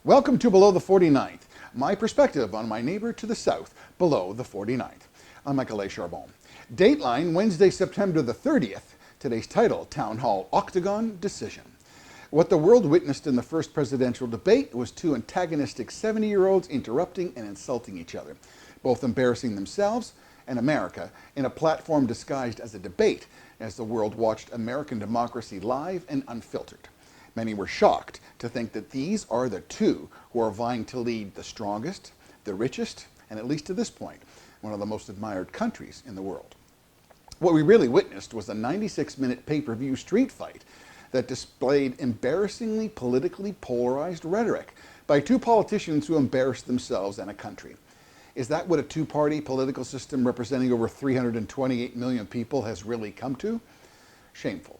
Welcome to Below the 49th, my perspective on my neighbor to the south, below the 49th. I'm Michael A. Charbon. Dateline, Wednesday, September the 30th. Today's title, Town Hall Octagon Decision. What the world witnessed in the first presidential debate was two antagonistic 70-year-olds interrupting and insulting each other, both embarrassing themselves and America in a platform disguised as a debate as the world watched American democracy live and unfiltered. Many were shocked to think that these are the two who are vying to lead the strongest, the richest, and at least to this point, one of the most admired countries in the world. What we really witnessed was a 96-minute pay-per-view street fight that displayed embarrassingly politically polarized rhetoric by two politicians who embarrassed themselves and a country. Is that what a two-party political system representing over 328 million people has really come to? Shameful.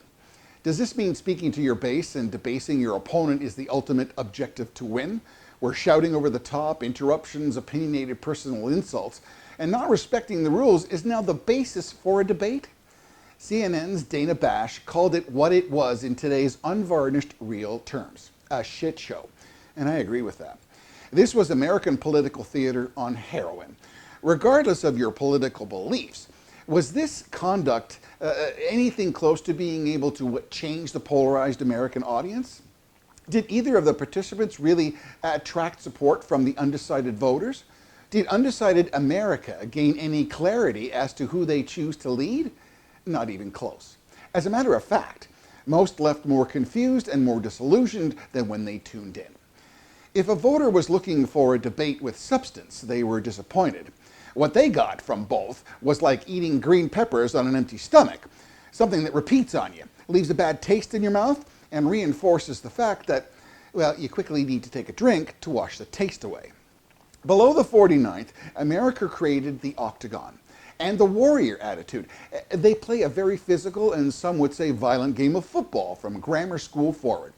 Does this mean speaking to your base and debasing your opponent is the ultimate objective to win? Where shouting over the top, interruptions, opinionated personal insults, and not respecting the rules is now the basis for a debate? CNN's Dana Bash called it what it was in today's unvarnished real terms, a shit show. And I agree with that. This was American political theater on heroin. Regardless of your political beliefs, was this conduct anything close to being able to change the polarized American audience? Did either of the participants really attract support from the undecided voters? Did undecided America gain any clarity as to who they choose to lead? Not even close. As a matter of fact, most left more confused and more disillusioned than when they tuned in. If a voter was looking for a debate with substance, they were disappointed. What they got from both was like eating green peppers on an empty stomach, something that repeats on you, leaves a bad taste in your mouth, and reinforces the fact that, well, you quickly need to take a drink to wash the taste away. Below the 49th, America created the Octagon and the warrior attitude. They play a very physical and some would say violent game of football from grammar school forward.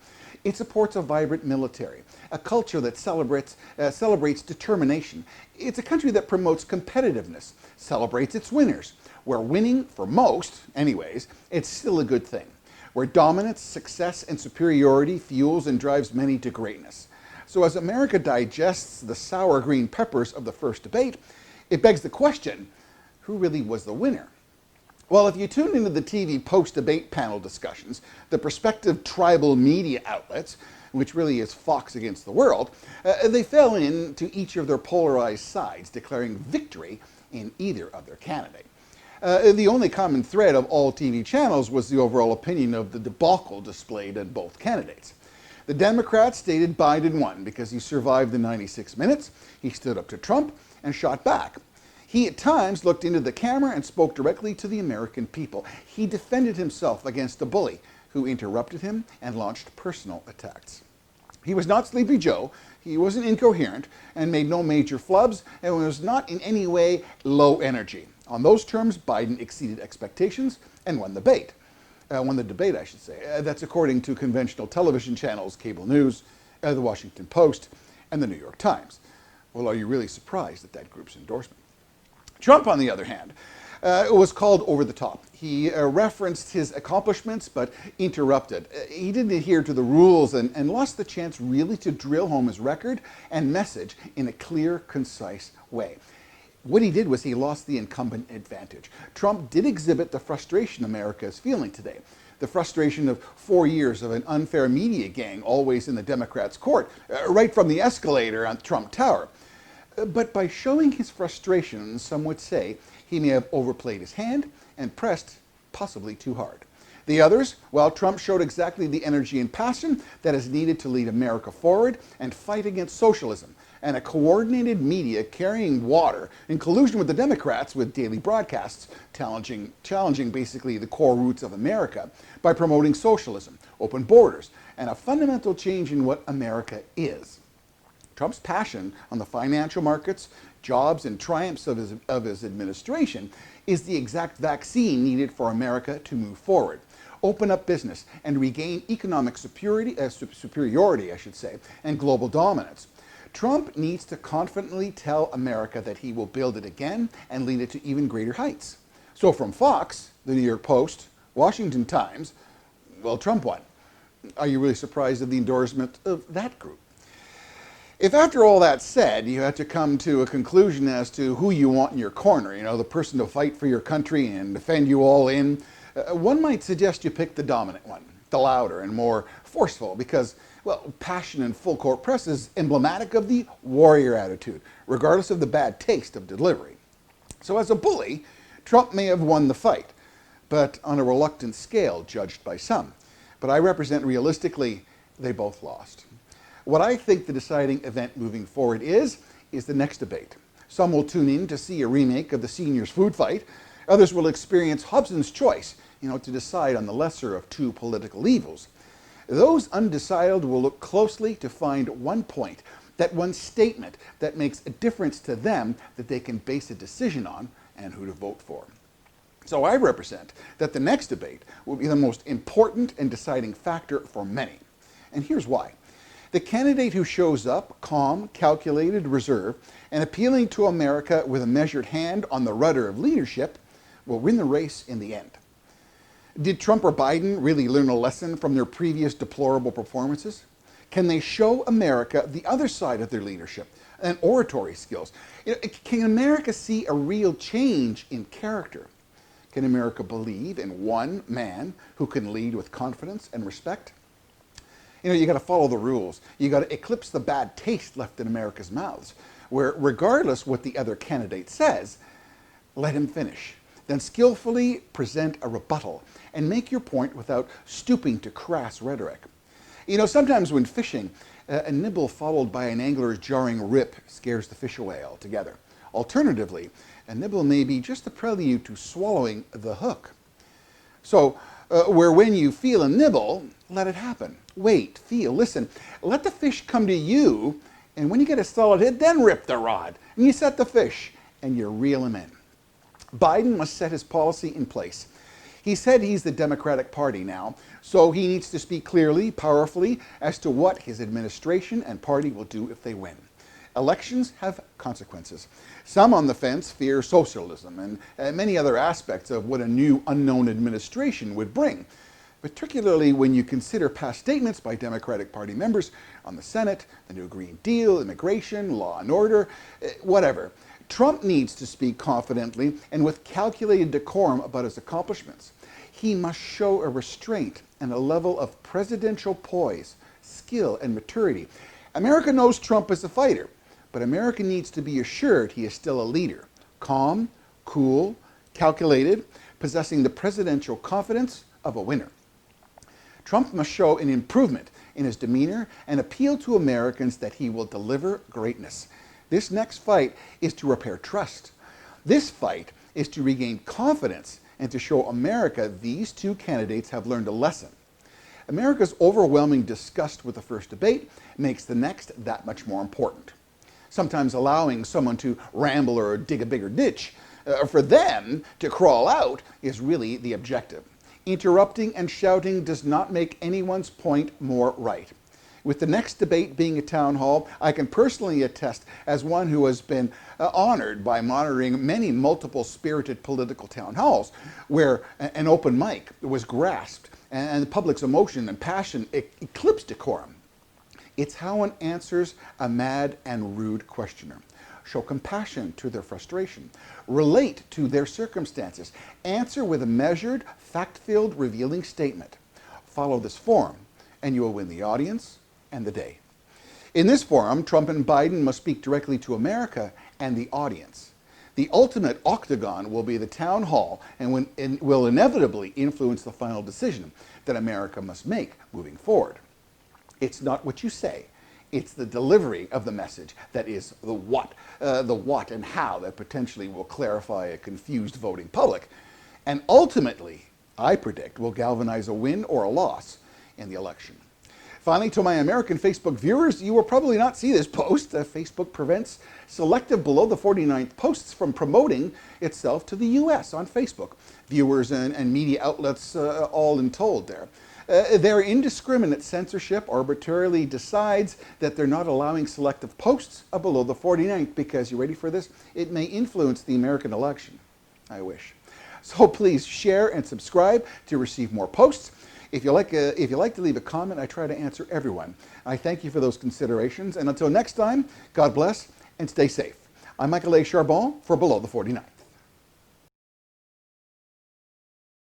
It supports a vibrant military, a culture that celebrates determination. It's a country that promotes competitiveness, celebrates its winners, where winning, for most anyways, it's still a good thing, where dominance, success, and superiority fuels and drives many to greatness. So as America digests the sour green peppers of the first debate, it begs the question, who really was the winner? Well, if you tune into the TV post-debate panel discussions, the prospective tribal media outlets, which really is Fox against the world, they fell into each of their polarized sides, declaring victory in either of their candidate. The only common thread of all TV channels was the overall opinion of the debacle displayed at both candidates. The Democrats stated Biden won because he survived the 96 minutes, he stood up to Trump, and shot back. He at times looked into the camera and spoke directly to the American people. He defended himself against a bully who interrupted him and launched personal attacks. He was not Sleepy Joe, he wasn't incoherent, and made no major flubs, and was not in any way low energy. On those terms, Biden exceeded expectations and won the debate. That's according to conventional television channels, cable news, the Washington Post, and the New York Times. Well, are you really surprised at that group's endorsement? Trump, on the other hand, was called over the top. He referenced his accomplishments, but interrupted. He didn't adhere to the rules and lost the chance really to drill home his record and message in a clear, concise way. What he did was he lost the incumbent advantage. Trump did exhibit the frustration America is feeling today. The frustration of 4 years of an unfair media gang always in the Democrats' court, right from the escalator on Trump Tower. But by showing his frustration, some would say, he may have overplayed his hand and pressed possibly too hard. The others, well, Trump showed exactly the energy and passion that is needed to lead America forward and fight against socialism, and a coordinated media carrying water in collusion with the Democrats with daily broadcasts challenging basically the core roots of America by promoting socialism, open borders, and a fundamental change in what America is. Trump's passion on the financial markets, jobs, and triumphs of his administration is the exact vaccine needed for America to move forward, open up business, and regain economic superiority, and global dominance. Trump needs to confidently tell America that he will build it again and lead it to even greater heights. So from Fox, the New York Post, Washington Times, well, Trump won. Are you really surprised at the endorsement of that group? If after all that said, you had to come to a conclusion as to who you want in your corner, the person to fight for your country and defend you all in, one might suggest you pick the dominant one, the louder and more forceful, because, well, passion in full court press is emblematic of the warrior attitude, regardless of the bad taste of delivery. So as a bully, Trump may have won the fight, but on a reluctant scale, judged by some. But I represent realistically, they both lost. What I think the deciding event moving forward is the next debate. Some will tune in to see a remake of the seniors' food fight. Others will experience Hobson's choice, to decide on the lesser of two political evils. Those undecided will look closely to find one point, that one statement that makes a difference to them that they can base a decision on and who to vote for. So I represent that the next debate will be the most important and deciding factor for many. And here's why. The candidate who shows up calm, calculated, reserved, and appealing to America with a measured hand on the rudder of leadership will win the race in the end. Did Trump or Biden really learn a lesson from their previous deplorable performances? Can they show America the other side of their leadership and oratory skills? Can America see a real change in character? Can America believe in one man who can lead with confidence and respect? You got to follow the rules. You got to eclipse the bad taste left in America's mouths, where regardless what the other candidate says, let him finish. Then skillfully present a rebuttal and make your point without stooping to crass rhetoric. Sometimes when fishing, a nibble followed by an angler's jarring rip scares the fish away altogether. Alternatively, a nibble may be just the prelude to swallowing the hook. So, where when you feel a nibble, let it happen. Wait, feel, listen. Let the fish come to you, and when you get a solid hit, then rip the rod. And you set the fish, and you reel him in. Biden must set his policy in place. He said he's the Democratic Party now, so he needs to speak clearly, powerfully, as to what his administration and party will do if they win. Elections have consequences. Some on the fence fear socialism and many other aspects of what a new unknown administration would bring, particularly when you consider past statements by Democratic Party members on the Senate, the new Green Deal, immigration, law and order, whatever. Trump needs to speak confidently and with calculated decorum about his accomplishments. He must show a restraint and a level of presidential poise, skill, and maturity. America knows Trump as a fighter, but America needs to be assured he is still a leader, calm, cool, calculated, possessing the presidential confidence of a winner. Trump must show an improvement in his demeanor and appeal to Americans that he will deliver greatness. This next fight is to repair trust. This fight is to regain confidence and to show America these two candidates have learned a lesson. America's overwhelming disgust with the first debate makes the next that much more important. Sometimes allowing someone to ramble or dig a bigger ditch, for them to crawl out is really the objective. Interrupting and shouting does not make anyone's point more right. With the next debate being a town hall, I can personally attest, as one who has been honored by monitoring many multiple spirited political town halls, where an open mic was grasped and the public's emotion and passion eclipsed decorum. It's how one answers a mad and rude questioner. Show compassion to their frustration. Relate to their circumstances. Answer with a measured, fact-filled, revealing statement. Follow this form, and you will win the audience and the day. In this forum, Trump and Biden must speak directly to America and the audience. The ultimate octagon will be the town hall and will inevitably influence the final decision that America must make moving forward. It's not what you say. It's the delivery of the message that is the what and how that potentially will clarify a confused voting public. And ultimately, I predict, will galvanize a win or a loss in the election. Finally, to my American Facebook viewers, you will probably not see this post. Facebook prevents selective below the 49th posts from promoting itself to the US on Facebook. Viewers and media outlets all in told there. Their indiscriminate censorship arbitrarily decides that they're not allowing selective posts below the 49th because, you ready for this? It may influence the American election. I wish. So please share and subscribe to receive more posts. If you like to leave a comment, I try to answer everyone. I thank you for those considerations. And until next time, God bless and stay safe. I'm Michael A. Charbon for Below the 49.